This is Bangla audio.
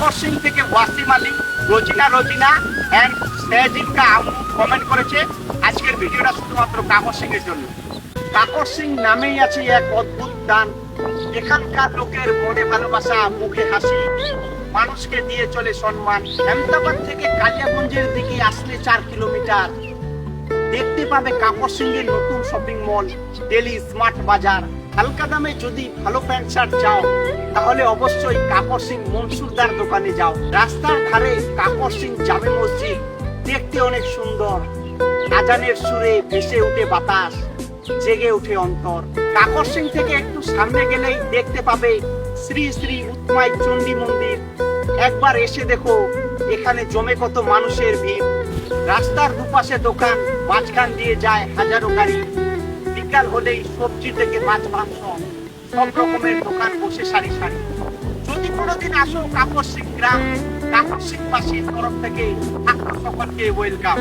কাকর সিং থেকে ওয়াসিম আলী, রোজিনা এন্ড সেজিদ কা কমেন্ট করেছে আজকের ভিডিওটা শুধুমাত্র কাকর সিং এর জন্য। কাকর সিং নামেই আছে এক অদ্ভুত টান। এখানকার লোকের মনে ভালোবাসা, মুখে হাসি, মানুষকে দিয়ে চলে সম্মান। আহমেদাবাদ থেকে কালিয়াগঞ্জের দিকে আসলে 4 কিলোমিটার দেখতে পাবে কাকর সিং এর নতুন শপিং মল, ডেলি স্মার্ট বাজার। হালকা দামে যদি ভালো প্যান্ট শার্ট চাও তাহলে অবশ্যই কাকর সিং মনসুরদার দোকানে যাও। রাস্তার ধারে কাকর সিং জামে মসজিদ, দেখতে অনেক সুন্দর। আজানের সুরে ভেসে উঠে বাতাস, জেগে উঠে অন্তর। কাকর সিং থেকে একটু সামনে গেলেই দেখতে পাবে শ্রী শ্রী উৎমাই চণ্ডী মন্দির। একবার এসে দেখো এখানে জমে কত মানুষের ভিড়। রাস্তার দুপাশে দোকান, মাঝখান দিয়ে যায় হাজারো গাড়ি। বিকাল হলেই সবজি থেকে মাছ মাংস সব রকমের দোকান বসে সারি সারি। যদি কোনোদিন আসো কাকর সিং গ্রাম, কাকর সিং বাসীর তরফ থেকে আপনার সকলকে ওয়েলকাম।